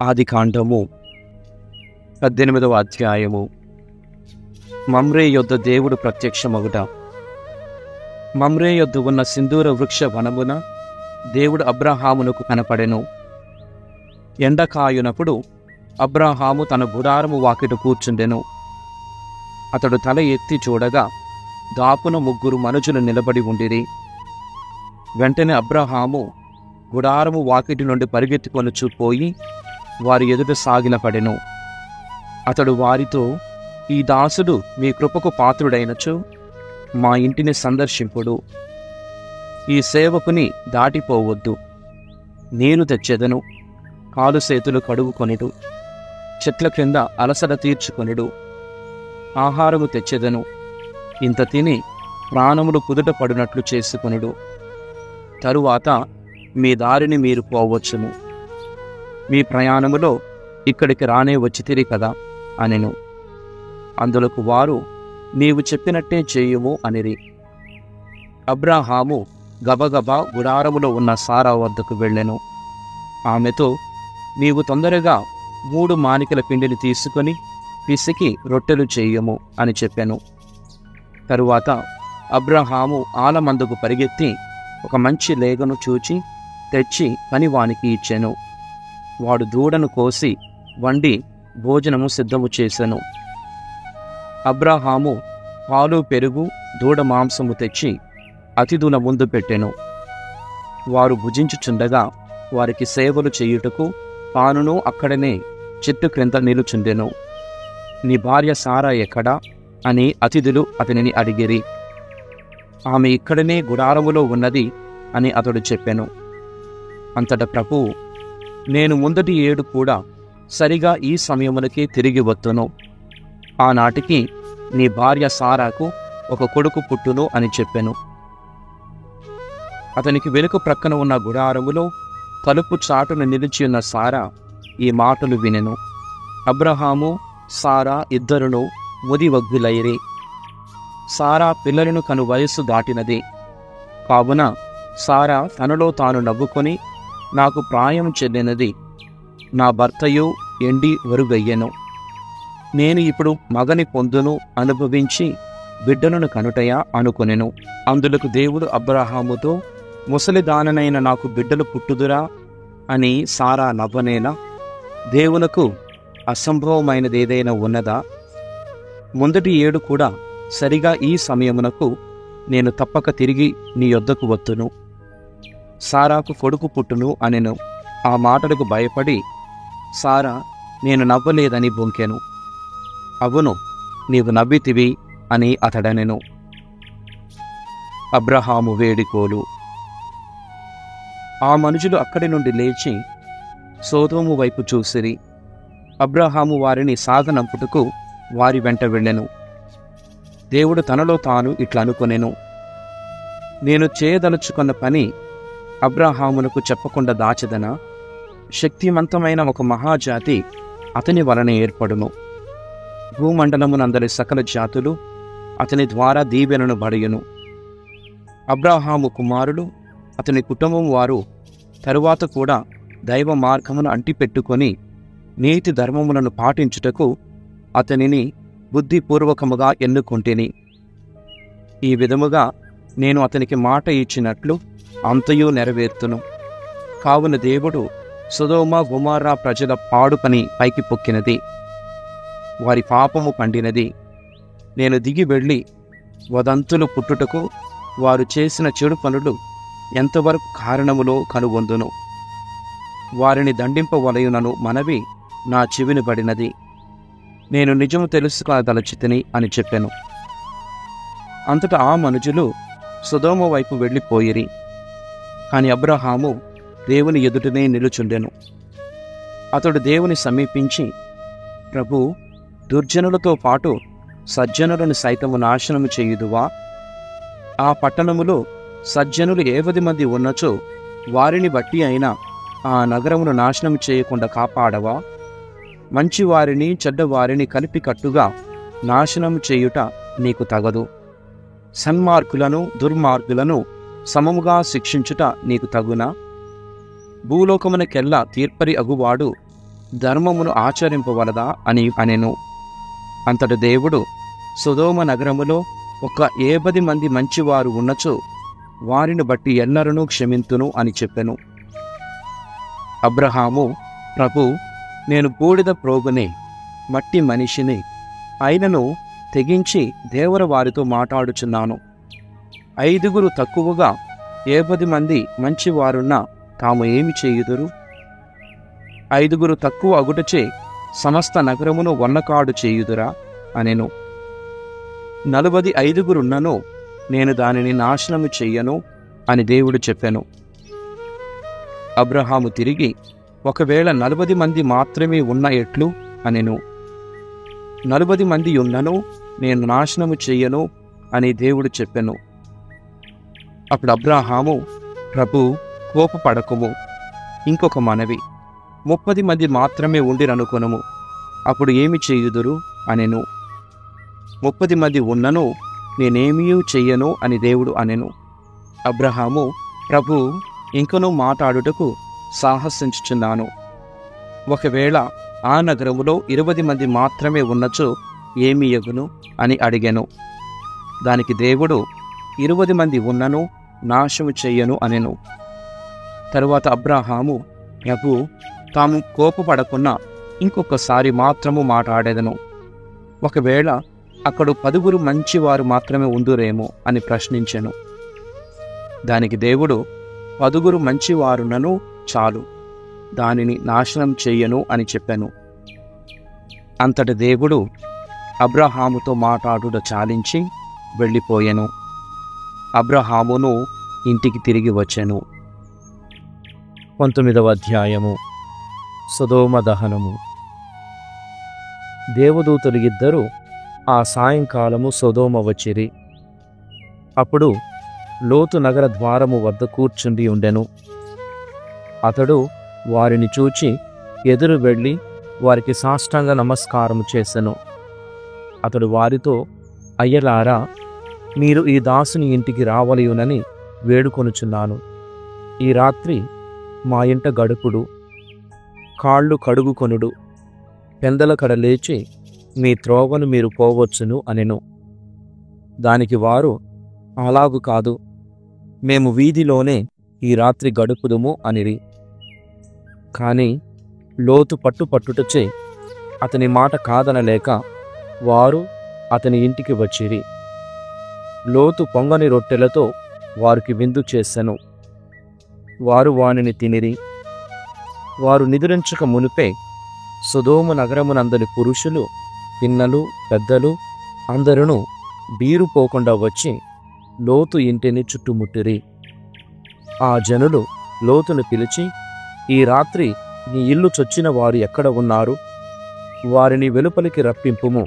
ఆదికాండము 18వ అధ్యాయము. మమ్రే యొద్ద దేవుడు ప్రత్యక్షమగుట. మమ్రే యొద్ద ఉన్న సింధూర వృక్ష వనమున దేవుడు అబ్రాహామునకు కనపడెను. ఎండకాయునప్పుడు అబ్రాహాము తన గుడారము వాకిట కూర్చుండెను. అతడు తల ఎత్తి చూడగా దాపున 3 మనుషులు నిలబడి ఉండిరి. వెంటనే అబ్రాహాము గుడారము వాకిటి నుండి పరిగెత్తుకొనుచు పోయి వారి ఎదుట సాగిలపడెను. అతడు వారితో, ఈ దాసుడు మీ కృపకు పాత్రుడైనచో మా ఇంటిని సందర్శింపుడు. ఈ సేవకుని దాటిపోవద్దు. నీరు తెచ్చెదను, కాలు చేతులు కడుగుకొనిడు, చెట్ల క్రింద అలసట తీర్చుకొనిడు. ఆహారము తెచ్చెదను, ఇంత తిని ప్రాణములు కుదుట పడినట్లు చేసుకొనిడు. తరువాత మీ దారిని మీరు పోవచ్చును. మీ ప్రయాణములో ఇక్కడికి రానే వచ్చితిరి కదా అనెను. అందులకు వారు, నీవు చెప్పినట్టే చేయుము అనిరి. అబ్రాహాము గబగబా గుడారములో ఉన్న సారా వద్దకు వెళ్ళెను. ఆమెతో, నీవు తొందరగా 3 మానికల పిండిని తీసుకొని పిసికి రొట్టెలు చేయుము అని చెప్పెను. తరువాత అబ్రాహాము ఆలమందుకు పరిగెత్తి ఒక మంచి లేగను చూచి తెచ్చి పనివానికి ఇచ్చెను. వాడు దూడను కోసి వండి భోజనము సిద్ధము చేసెను. అబ్రాహాము పాలు పెరుగు దూడ మాంసము తెచ్చి అతిథుల ముందు పెట్టెను. వారు భుజించుచుండగా వారికి సేవలు చేయుటకు తానును అక్కడనే చెట్టు క్రింద నిలుచుండెను. నీ భార్య సారా ఎక్కడా అని అతిథులు అతనిని అడిగిరి. ఆమె ఇక్కడనే గుడారములో ఉన్నది అని అతడు చెప్పెను. అంతట ప్రభువు, నేను ముందటి ఏడు కూడా సరిగా ఈ సమయమునకే తిరిగి వత్తును. ఆనాటికి నీ భార్య సారాకు ఒక కొడుకు పుట్టును అని చెప్పెను. అతనికి వెనుక ప్రక్కన ఉన్న గుడారములో తలుపు చాటున నిలిచియున్న సారా ఈ మాటలు వినెను. అబ్రహాము సారా ఇద్దరును ముదివగ్గులైరి. సారా పిల్లలను కను వయస్సు దాటినది. కావున సారా తనలో తాను నవ్వుకొని, నాకు ప్రాయం చెందినది, నా భర్తయు ఎండి వరుగయ్యెను. నేను ఇప్పుడు మగని పొందును అనుభవించి బిడ్డలను కనుటయా అనుకొనెను. అందులకు దేవుడు అబ్రాహాముతో, ముసలిదాననైన నాకు బిడ్డలు పుట్టుదురా అని సారా నవ్వనేనా? దేవునకు అసంభవమైనదేదైనా ఉన్నదా? ముందటి ఏడు కూడా సరిగా ఈ సమయమునకు నేను తప్పక తిరిగి నీ యొద్దకు వత్తును. సారాకు కొడుకు పుట్టును అనెను. ఆ మాటలకు భయపడి సారా, నేను నవ్వలేదని బొంకెను. అవును, నీవు నవ్వితివి అని అతడనెను. అబ్రహాము వేడికోలు. ఆ మనుషులు అక్కడి నుండి లేచి సోదోము వైపు చూసిరి. అబ్రహాము వారిని సాగనంపుటకు వారి వెంట వెళ్ళెను. దేవుడు తనలో తాను ఇట్లా అనుకొనెను, నేను చేయదలుచుకున్న పని అబ్రాహామునకు చెప్పకుండా దాచెదనా? శక్తిమంతమైన ఒక మహాజాతి అతని వలన ఏర్పడును. భూమండలమునందరి సకల జాతులు అతని ద్వారా దీవెనను బడియును. అబ్రాహాము కుమారులు అతని కుటుంబం వారు తరువాత కూడా దైవ మార్గమును అంటిపెట్టుకొని నీతి ధర్మములను పాటించుటకు అతనిని బుద్ధిపూర్వకముగా ఎన్నుకొంటిని. ఈ విధముగా నేను అతనికి మాట ఇచ్చినట్లు అంతయు నెరవేర్తును. కావున దేవుడు సొదొమ గొమొర్రా ప్రజల పాడు పని పైకి పొక్కినది, వారి పాపము పండినది. నేను దిగి వెళ్ళి వదంతులు పుట్టుటకు వారు చేసిన చెడు పనులు ఎంతవరకు కారణములో కనుగొందును. వారిని దండింపవలయునను మనవి నా చెవిని పడినది. నేను నిజము తెలుసుకోదలచితిని అని చెప్పెను. అంతటా ఆ మనుషులు సొదొమ వైపు వెళ్ళిపోయిరి. కాని అబ్రహాము దేవుని ఎదుటనే నిలుచుండెను. అతడు దేవుని సమీపించి, ప్రభూ, దుర్జనులతో పాటు సజ్జనులను సైతము నాశనము చేయుదువా? ఆ పట్టణములో సజ్జనులు 70 మంది ఉన్నచో వారిని బట్టి అయినా ఆ నగరమును నాశనము చేయకుండా కాపాడవా? మంచివారిని చెడ్డవారిని కలిపి కట్టుగా నాశనము చేయుట నీకు తగదు. సన్మార్గులను దుర్మార్గులను సమముగా శిక్షించుట నీకు తగునా? భూలోకమునకెల్లా తీర్పరి అగువాడు ధర్మమును ఆచరింపవలదా అని అనెను. అంతటి దేవుడు, సొదొమ నగరములో ఒక 70 మంది మంచివారు ఉన్నచో వారిని బట్టి ఎన్నరనూ క్షమింతును అని చెప్పెను. అబ్రహాము, ప్రభు, నేను బూడిద ప్రోగునే, మట్టి మనిషిని, అయినను తెగించి దేవర వారితో మాట్లాడుచున్నాను. 5 తక్కువగా 70 మంది మంచివారున్న తాము ఏమి చేయుదురు? 5 తక్కువ అగుటచే సమస్త నగరమును వన్నకాడు చేయుదురా అనెను. 45 నేను దానిని నాశనము చెయ్యను అని దేవుడు చెప్పెను. అబ్రహాము తిరిగి, ఒకవేళ 40 మంది మాత్రమే ఉన్న ఎట్లు అనెను. 40 మంది ఉన్నను నేను నాశనము చెయ్యను అని దేవుడు చెప్పెను. అప్పుడు అబ్రహాము, ప్రభు, కోపపడకుము, ఇంకొక మనవి, 30 మంది మాత్రమే ఉండిరనుకొనుము, అప్పుడు ఏమి చేయుదురు అనెను. 30 మంది ఉన్నను నేనేమీ చెయ్యను అని దేవుడు అనెను. అబ్రహాము, ప్రభు, ఇంకనూ మాట్లాడుటకు సాహసించుచున్నాను. ఒకవేళ ఆ నగరములో 20 మంది మాత్రమే ఉన్నచో ఏమి యగును అని అడిగెను. దానికి దేవుడు, 20 మంది ఉన్నను నాశము చెయ్యను అనెను. తరువాత అబ్రహాము, ప్రభు, తాము కోపపడకున్నా ఇంకొకసారి మాత్రము మాట్లాడెదను. ఒకవేళ అక్కడ 10 మంచివారు మాత్రమే ఉందురేమో అని ప్రశ్నించెను. దానికి దేవుడు, 10 మంచివారునను చాలు, దానిని నాశనం చెయ్యను అని చెప్పెను. అంతటి దేవుడు అబ్రహాముతో మాట్లాడుట చాలించి వెళ్ళిపోయెను. అబ్రహామును ఇంటికి తిరిగి వచ్చెను. 19వ అధ్యాయము. సొదొమ దహనము. దేవదూతలు 2 ఆ సాయంకాలము సొదొమ వచ్చిరి. అప్పుడు లోతు నగర ద్వారము వద్ద కూర్చుండి ఉండెను. అతడు వారిని చూచి ఎదురు వెళ్ళి వారికి సాష్టాంగ నమస్కారము చేసెను. అతడు వారితో, అయ్యలారా, మీరు ఈ దాసుని ఇంటికి రావలయునని వేడుకొనుచున్నాను. ఈ రాత్రి మా ఇంట గడుపుడు, కాళ్ళు కడుగుకొనుడు, పెందల కడ లేచి మీ త్రోవను మీరు పోవచ్చును అనెను. దానికి వారు, అలాగు కాదు, మేము వీధిలోనే ఈ రాత్రి గడుపుదుము అనిరి. కాని లోతు పట్టుటచే అతని మాట కాదనలేక వారు అతని ఇంటికి వచ్చిరి. లోతు పొంగని రొట్టెలతో వారికి విందు చేసెను. వారు వానిని తినిరి. వారు నిద్రించక మునిపే సొదొమ నగరమునందలి పురుషులు, పిన్నలు, పెద్దలు అందరూ బీరు పోకుండా వచ్చి లోతు ఇంటిని చుట్టుముట్టిరి. ఆ జనులు లోతును పిలిచి, ఈ రాత్రి నీ ఇల్లు చొచ్చిన వారు ఎక్కడ ఉన్నారు? వారిని వెలుపలికి రప్పింపుము,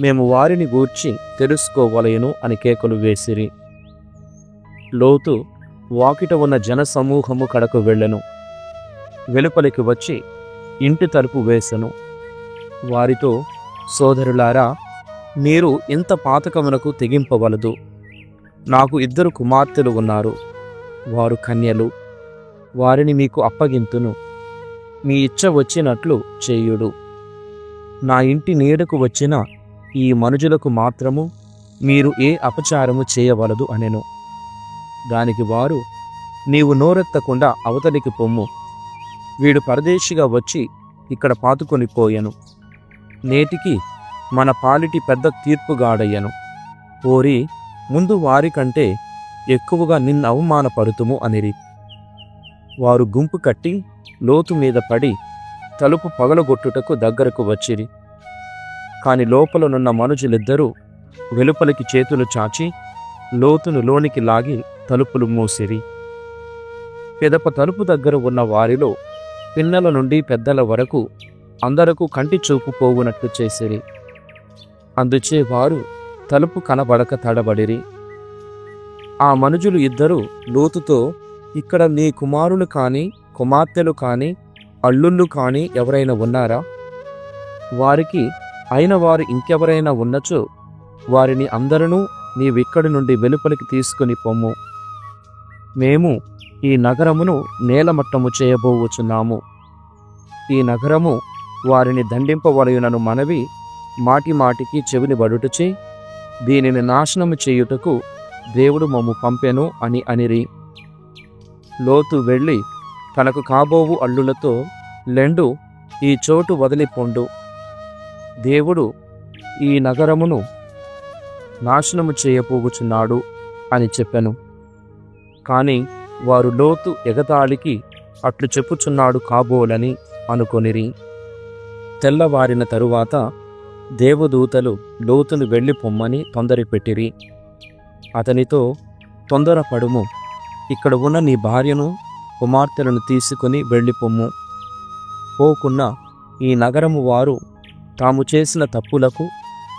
మేము వారిని గూర్చి తెలుసుకోవలెను అని కేకలు వేసిరి. లోతు వాకిట ఉన్న జనసమూహము కడకు వెళ్ళెను. వెలుపలికి వచ్చి ఇంటి తలుపు వేసెను. వారితో, సోదరులారా, మీరు ఇంత పాతకమునకు తెగింపవలదు. నాకు 2 కుమార్తెలు ఉన్నారు, వారు కన్యలు. వారిని మీకు అప్పగింతును. మీ ఇచ్చ వచ్చినట్లు చేయుడు. నా ఇంటి నీడకు వచ్చిన ఈ మనుజులకు మాత్రము మీరు ఏ అపచారము చేయవలదు అనెను. దానికి వారు, నీవు నోరెత్తకుండా అవతలికి పొమ్ము. వీడు పరదేశిగా వచ్చి ఇక్కడ పాతుకొని పోయెను. నేటికి మన పాలిటి పెద్ద తీర్పుగాడయ్యను. ఓరి, ముందు వారికంటే ఎక్కువగా నిన్ను అవమానపడుతుము అనిరి. వారు గుంపు కట్టి లోతు మీద పడి తలుపు పగలగొట్టుటకు దగ్గరకు వచ్చిరి. కాని లోపలనున్న మనుజులిద్దరూ వెలుపలికి చేతులు చాచి లోతును లోనికి లాగి తలుపులు మూసిరి. పిదప తలుపు దగ్గర ఉన్న వారిలో పిన్నల నుండి పెద్దల వరకు అందరకు కంటి చూపు పోవునట్లు చేసిరి. అందుచే వారు తలుపు కనబడక తడబడిరి. ఆ మనుజులు 2 లోతుతో, ఇక్కడ నీ కుమారులు కాని కుమార్తెలు కాని అల్లుళ్ళు కాని ఎవరైనా ఉన్నారా? వారికి అయిన వారు ఇంకెవరైనా ఉన్నచో వారిని అందరూ నీవిక్కడి నుండి వెలుపలికి తీసుకుని పొమ్ము. మేము ఈ నగరమును నేలమట్టము చేయబోవచ్చున్నాము. ఈ నగరము వారిని దండింపవలయునను మనవి మాటి మాటికి చెవిని బడుటచే దీనిని నాశనము చేయుటకు దేవుడు మమ్ము పంపెను అని అనిరి. లోతు వెళ్ళి తనకు కాబోవు అల్లులతో, లెండు, ఈ చోటు వదిలిపొండు, దేవుడు ఈ నగరమును నాశనము చేయపోగుచున్నాడు అని చెప్పెను. కాని వారు లోతు ఎగతాళికి అట్లు చెప్పుచున్నాడు కాబోలని అనుకొనిరి. తెల్లవారిన తరువాత దేవదూతలు లోతును వెళ్ళి పొమ్మని తొందరపెట్టిరి. అతనితో, తొందరపడుము, ఇక్కడ ఉన్న నీ భార్యను కుమార్తెలను తీసుకుని వెళ్ళిపొమ్ము. పోకున్నా ఈ నగరము వారు తాము చేసిన తప్పులకు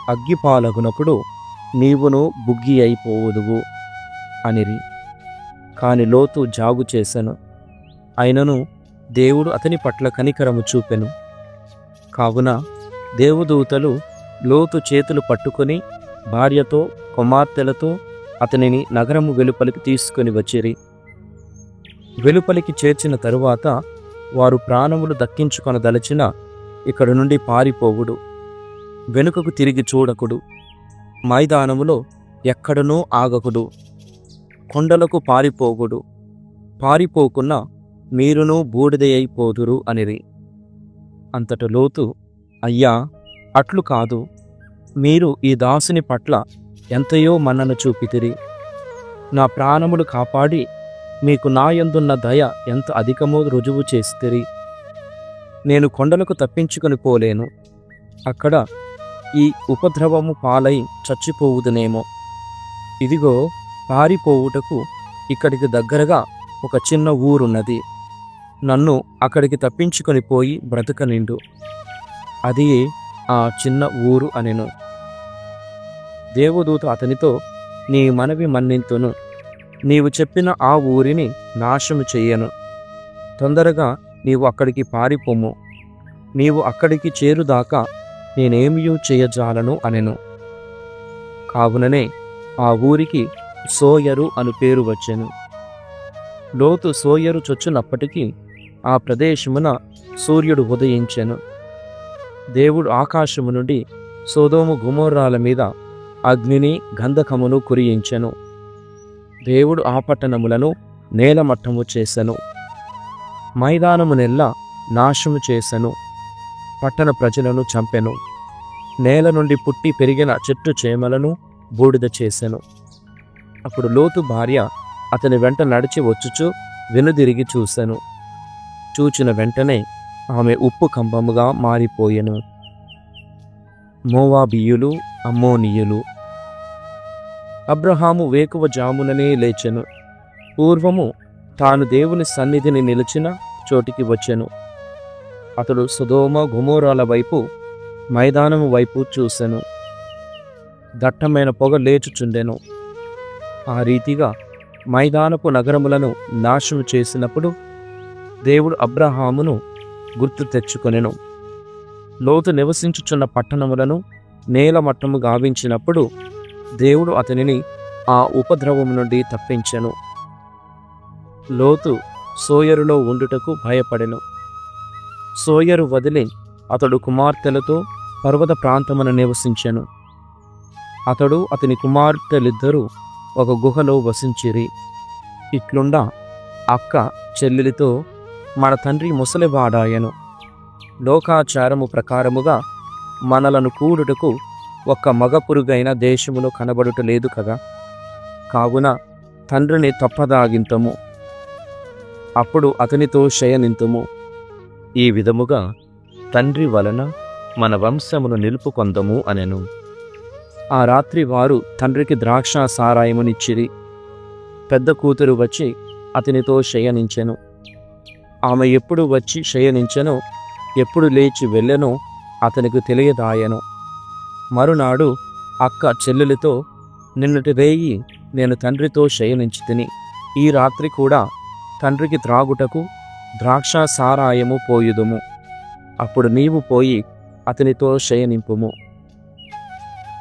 అగ్గిపాలగునప్పుడు నీవును బుగ్గి అయిపోవుదువు అనిరి. కాని లోతు జాగు చేసెను. అయినను దేవుడు అతని పట్ల కనికరము చూపెను. కావున దేవదూతలు లోతు చేతులు పట్టుకొని భార్యతో కుమార్తెలతో అతనిని నగరము వెలుపలికి తీసుకొని వచ్చిరి. వెలుపలికి చేర్చిన తరువాత వారు ప్రాణములు దక్కించుకొనదలచిన ఇక్కడ నుండి పారిపోవుడు, వెనుకకు తిరిగి చూడకుడు, మైదానములో ఎక్కడనూ ఆగకుడు, కొండలకు పారిపోగుడు, పారిపోకున్నా మీరును బూడిదయైపోదురు అనిరి. అంతట లోతు, అయ్యా, అట్లు కాదు, మీరు ఈ దాసుని పట్ల ఎంతయో మన్నన చూపితిరి. నా ప్రాణములు కాపాడి మీకు నాయందున్న దయ ఎంత అధికమో రుజువు చేసితిరి. నేను కొండలకు తప్పించుకొని పోలేను, అక్కడ ఈ ఉపద్రవము పాలై చచ్చిపోవుదునేమో. ఇదిగో, పారిపోవుటకు ఇక్కడికి దగ్గరగా ఒక చిన్న ఊరున్నది, నన్ను అక్కడికి తప్పించుకొని పోయి బ్రతకనిండు. అది ఆ చిన్న ఊరు అనెను. దేవదూత అతనితో, నీ మనవి మన్నింతును, నీవు చెప్పిన ఆ ఊరిని నాశము చెయ్యను. తొందరగా నీవు అక్కడికి పారిపోము, నీవు అక్కడికి చేరుదాకా నేనేమియూ చేయజాలను అనెను. కావుననే ఆ ఊరికి సోయరు అను పేరు వచ్చెను. లోతు సోయరు చొచ్చునప్పటికీ ఆ ప్రదేశమున సూర్యుడు ఉదయించెను. దేవుడు ఆకాశము నుండి సొదొమ గొమొర్రాల మీద అగ్నిని గంధకమును కురియించెను. దేవుడు ఆ పట్టణములను నేలమట్టము చేసెను, మైదానమునెల్లా నాశము చేసెను, పట్టణ ప్రజలను చంపెను, నేల నుండి పుట్టి పెరిగిన చెట్టు చేమలను బూడిద చేసెను. అప్పుడు లోతు భార్య అతని వెంట నడిచి వచ్చుచు వెనుదిరిగి చూసెను. చూచిన వెంటనే ఆమె ఉప్పు కంబముగా మారిపోయెను. మోవాబీయులు, అమ్మోనీయులు. అబ్రహాము వేకువ జాముననే లేచెను. పూర్వము తాను దేవుని సన్నిధిని నిలిచిన చోటికి వచ్చెను. అతడు సొదొమ గొమొర్రాల వైపు, మైదానము వైపు చూసెను. దట్టమైన పొగ లేచుచుండెను. ఆ రీతిగా మైదానపు నగరములను నాశనం చేసినప్పుడు దేవుడు అబ్రహామును గుర్తు తెచ్చుకొనెను. లోతు నివసించుచున్న పట్టణములను నేలమట్టము గావించినప్పుడు దేవుడు అతనిని ఆ ఉపద్రవము నుండి తప్పించెను. లోతు సోయరులో ఉండుటకు భయపడెను. సోయరు వదిలి అతడు కుమార్తెలతో పర్వత ప్రాంతమున నివసించెను. అతడు అతని కుమార్తెలిద్దరూ ఒక గుహలో వసించిరి. ఇట్లుండా అక్క చెల్లెలితో, మన తండ్రి ముసలివాడాయను, లోకాచారము ప్రకారముగా మనలను కూడుటకు ఒక్క మగ పురుగైన దేశములో కనబడుటలేదు కదా, కావున తండ్రిని తప్పదాగింతము, అప్పుడు అతనితో శయనింతుము. ఈ విధముగా తండ్రి వలన మన వంశమును నిలుపుకొందము అనెను. ఆ రాత్రి వారు తండ్రికి ద్రాక్ష సారాయమునిచ్చిరి. పెద్ద కూతురు వచ్చి అతనితో శయనించెను. ఆమె ఎప్పుడు వచ్చి శయనించెనో, ఎప్పుడు లేచి వెళ్ళెనో అతనికి తెలియదాయెను. మరునాడు అక్క చెల్లెలితో, నిన్నటి రేయి నేను తండ్రితో శయనించితిని, ఈ రాత్రి కూడా తండ్రికి త్రాగుటకు ద్రాక్ష సారాయము పోయుదుము, అప్పుడు నీవు పోయి అతనితో శయనింపుము.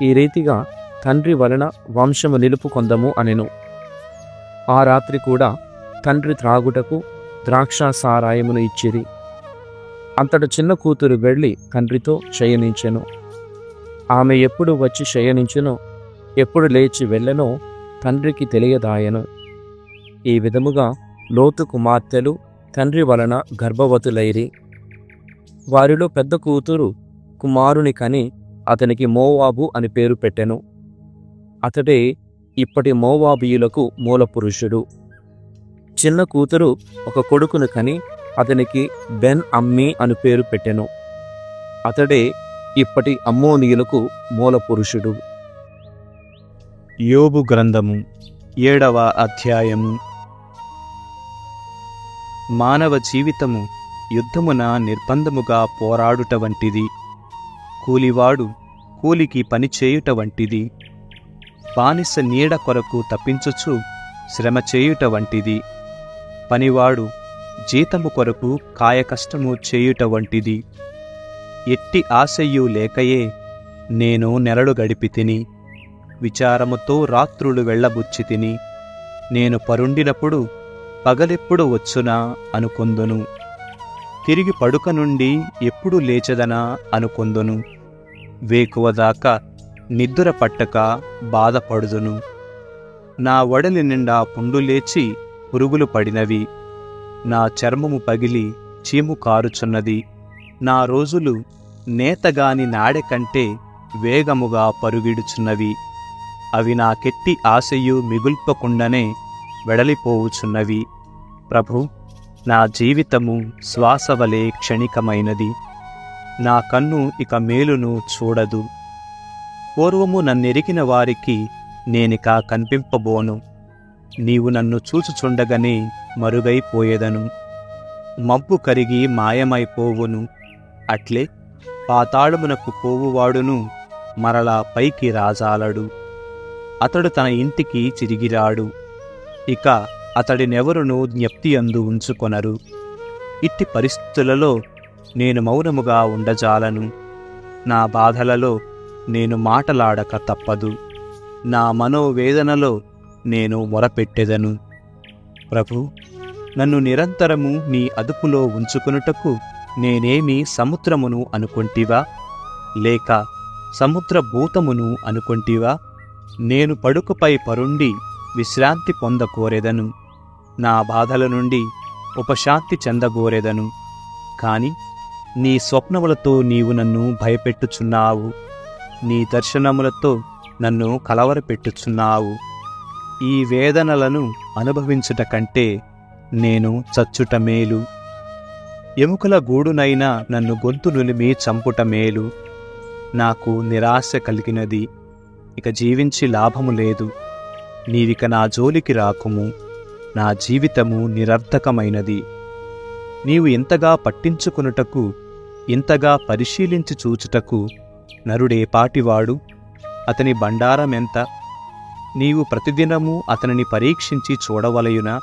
ఈ రీతిగా తండ్రి వలన వంశము నిలుపుకొందము అనెను. ఆ రాత్రి కూడా తండ్రి త్రాగుటకు ద్రాక్ష సారాయమును ఇచ్చిరి. అంతటి చిన్న కూతురు వెళ్ళి తండ్రితో శయనించెను. ఆమె ఎప్పుడు వచ్చి శయనించెనో, ఎప్పుడు లేచి వెళ్ళెనో తండ్రికి తెలియదాయెను. ఈ విధముగా లోతు కుమార్తెలు తండ్రి వలన గర్భవతులైరి. వారిలో పెద్ద కూతురు కుమారుని కని అతనికి మోవాబు అని పేరు పెట్టెను. అతడే ఇప్పటి మోవాబీయులకు మూలపురుషుడు. చిన్న కూతురు ఒక కొడుకును కని అతనికి బెన్ అమ్మీ అని పేరు పెట్టెను. అతడే ఇప్పటి అమ్మోనీయులకు మూలపురుషుడు. యోబు గ్రంథము 7వ అధ్యాయము. మానవ జీవితము యుద్ధమున నిర్బంధముగా పోరాడుట వంటిది. కూలివాడు కూలికి పనిచేయుట వంటిది. బానిస నీడ కొరకు తప్పించుచు శ్రమ చేయుట వంటిది. పనివాడు జీతము కొరకు కాయకష్టము చేయుట వంటిది. ఎట్టి ఆశయు లేకయే నేను నెలలు గడిపి తిని, విచారముతో రాత్రులు వెళ్ళబుచ్చి తిని, నేను పరుండినప్పుడు పగలెప్పుడు వచ్చునా అనుకొందును. తిరిగి పడుక నుండి ఎప్పుడు లేచెదనా అనుకొందును. వేకువదాకా నిద్ర పట్టక బాధపడుదును. నా వడలి నిండా పుండు లేచి పురుగులు పడినవి. నా చర్మము పగిలి చీము కారుచున్నది. నా రోజులు నేతగాని నాడె కంటే వేగముగా పరుగిడుచున్నవి. అవి నాకెట్టి ఆశయు మిగుల్పకుండానే వెడలిపోవుచున్నవి. ప్రభు, నా జీవితము శ్వాసవలే క్షణికమైనది. నా కన్ను ఇక మేలును చూడదు. పూర్వము నన్నెరిగిన వారికి నేనిక కనిపింపబోను. నీవు నన్ను చూచుచుండగనే మరుగైపోయేదను. మబ్బు కరిగి మాయమైపోవును. అట్లే పాతాళమునకు పోవువాడును మరలా పైకి రాజాలడు. అతడు తన ఇంటికి చిరిగిరాడు. ఇక అతడినెవరునూ జ్ఞప్తియందు ఉంచుకొనరు. ఇట్టి పరిస్థితులలో నేను మౌనముగా ఉండజాలను. నా బాధలలో నేను మాటలాడక తప్పదు. నా మనోవేదనలో నేను మొరపెట్టెదను. ప్రభు, నన్ను నిరంతరము నీ అదుపులో ఉంచుకొనుటకు నేనేమి సముద్రమును అనుకొంటివా? లేక సముద్రభూతమును అనుకొంటివా? నేను పడుకపై పరుండి విశ్రాంతి పొందకోరెదను. నా బాధల నుండి ఉపశాంతి చెందగోరెదను. కాని నీ స్వప్నములతో నీవు నన్ను భయపెట్టుచున్నావు. నీ దర్శనములతో నన్ను కలవరపెట్టుచున్నావు. ఈ వేదనలను అనుభవించుట కంటే నేను చచ్చుట మేలు. ఎముకల గూడునైనా నన్ను గొంతు నులిమి చంపుట మేలు. నాకు నిరాశ కలిగినది. ఇక జీవించి లాభము లేదు. నీవిక నా జోలికి రాకుము. నా జీవితము నిరర్థకమైనది. నీవు ఇంతగా పట్టించుకొనుటకు, ఇంతగా పరిశీలించి చూచుటకు నరుడేపాటివాడు? అతని బండారమెంత? నీవు ప్రతిదినము అతనిని పరీక్షించి చూడవలయునా?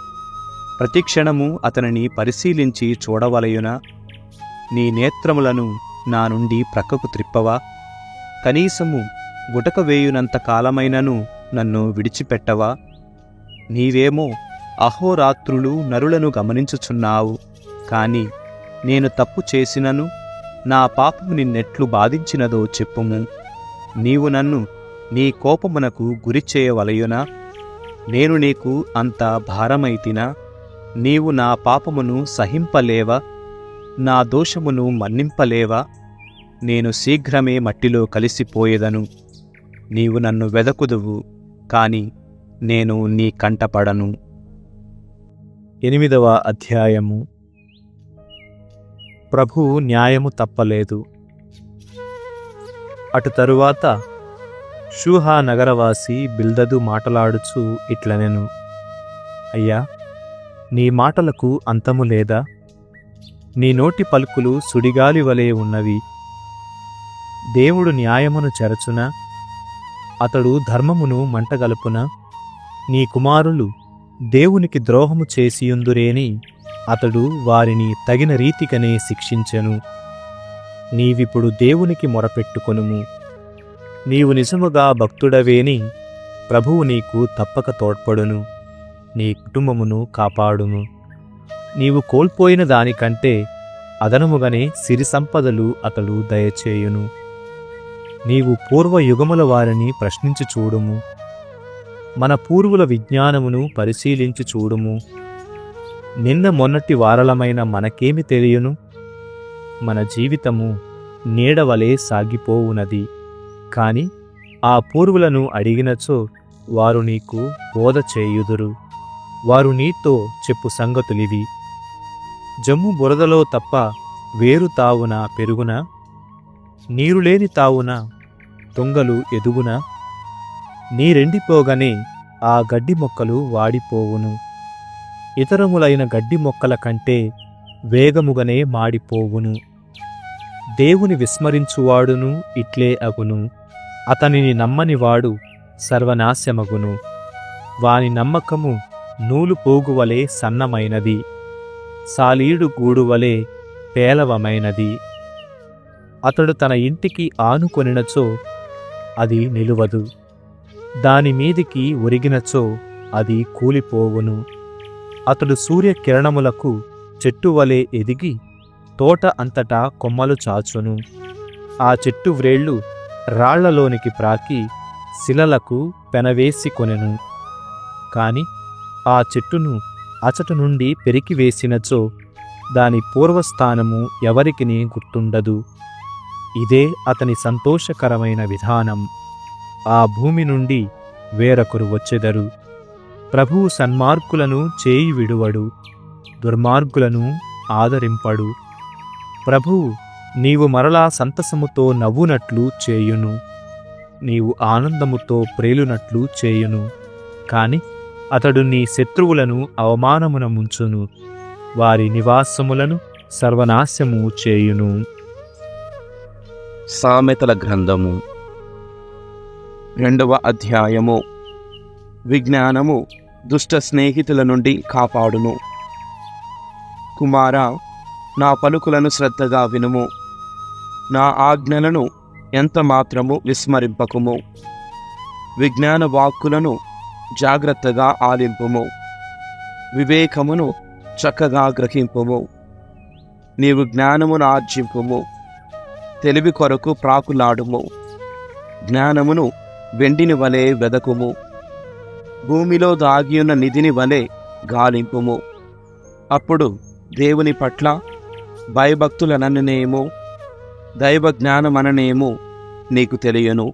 ప్రతిక్షణము అతనిని పరిశీలించి చూడవలయునా? నీ నేత్రములను నా నుండి ప్రక్కకు త్రిప్పవా? కనీసము గుటక వేయునంత కాలమైనను నన్ను విడిచిపెట్టవా? నీవేమో అహోరాత్రులు నరులను గమనించుచున్నావు. కాని నేను తప్పు చేసినను నా పాపము నిన్నెట్లు బాధించినదో చెప్పుము. నీవు నన్ను నీ కోపమునకు గురిచేయవలయునా? నేను నీకు అంత భారమైతినా? నీవు నా పాపమును సహింపలేవా? నా దోషమును మన్నింపలేవా? నేను శీఘ్రమే మట్టిలో కలిసిపోయేదను. నీవు నన్ను వెదకుదువు, కాని నేను నీ కంటపడను. 8వ అధ్యాయము. ప్రభువు న్యాయము తప్పలేదు. అటు తరువాత షూహా నగరవాసి బిల్దదు మాటలాడుచు ఇట్లనెను, అయ్యా, నీ మాటలకు అంతము లేదా? నీ నోటి పలుకులు సుడిగాలి వలె ఉన్నవి. దేవుడు న్యాయమును చెరచునా? అతడు ధర్మమును మంటగలుపునా? నీ కుమారులు దేవునికి ద్రోహము చేసియుందురేని అతడు వారిని తగిన రీతికనే శిక్షించెను. నీవిప్పుడు దేవునికి మొరపెట్టుకొనుము. నీవు నిజముగా భక్తుడవేని ప్రభువు నీకు తప్పక తోడ్పడును. నీ కుటుంబమును కాపాడును. నీవు కోల్పోయిన దానికంటే అదనముగానే సిరి సంపదలు అతడు దయచేయును. నీవు పూర్వయుగముల వారిని ప్రశ్నించి చూడుము, మన పూర్వుల విజ్ఞానమును పరిశీలించి చూడుము. నిన్న మొన్నటి వారలమైన మనకేమి తెలియను? మన జీవితము నీడవలే సాగిపోవునది. కాని ఆ పూర్వులను అడిగినచో వారు నీకు బోధ చేయుదురు. వారు నీతో చెప్పు సంగతులివి. జమ్ము బురదలో తప్ప వేరు తావున పెరుగునా? నీరులేని తావున తుంగలు ఎదుగునా? నీరెండిపోగానే ఆ గడ్డి మొక్కలు వాడిపోవును. ఇతరములైన గడ్డి మొక్కల కంటే వేగముగానే మాడిపోవును. దేవుని విస్మరించువాడును ఇట్లే అగును. అతనిని నమ్మనివాడు సర్వనాశమగును. వాని నమ్మకము నూలు పోగువలే సన్నమైనది, సాలీడు గూడువలే పేలవమైనది. అతడు తన ఇంటికి ఆనుకొనినచో అది నిలువదు, దానిమీదికి ఒరిగినచో అది కూలిపోవును. అతడు సూర్యకిరణములకు చెట్టువలే ఎదిగి తోట అంతటా కొమ్మలు చాచును. ఆ చెట్టు వ్రేళ్ళు రాళ్లలోనికి ప్రాకి శిలలకు పెనవేసి కొనెను. కాని ఆ చెట్టును అచట నుండి పెరికివేసినచో దాని పూర్వస్థానము ఎవరికిని గుర్తుండదు. ఇదే అతని సంతోషకరమైన విధానం. ఆ భూమి నుండి వేరొకరు వచ్చెదరు. ప్రభువు సన్మార్గులను చేయి విడువడు, దుర్మార్గులను ఆదరింపడు. ప్రభువు నీవు మరలా సంతసముతో నవ్వునట్లు చేయును, నీవు ఆనందముతో ప్రేలునట్లు చేయును. కాని అతడు నీ శత్రువులను అవమానమున ముంచును, వారి నివాసములను సర్వనాశము చేయును. సామెతల గ్రంథము 2వ అధ్యాయము. విజ్ఞానము దుష్ట స్నేహితుల నుండి కాపాడును. కుమారా, నా పలుకులను శ్రద్ధగా వినుము, నా ఆజ్ఞలను ఎంత మాత్రము విస్మరింపకుము. విజ్ఞాన వాక్కులను జాగ్రత్తగా ఆలింపుము, వివేకమును చక్కగా గ్రహింపుము. నీవు జ్ఞానమును ఆర్జింపుము, తెలివి కొరకు ప్రాకులాడుము. జ్ఞానమును వెండిని వలె వెదకుము, భూమిలో దాగియున్న నిధిని వలె గాలింపుము. అప్పుడు దేవుని పట్ల భయభక్తులననేమో దైవ జ్ఞానమననేమో నీకు తెలియను.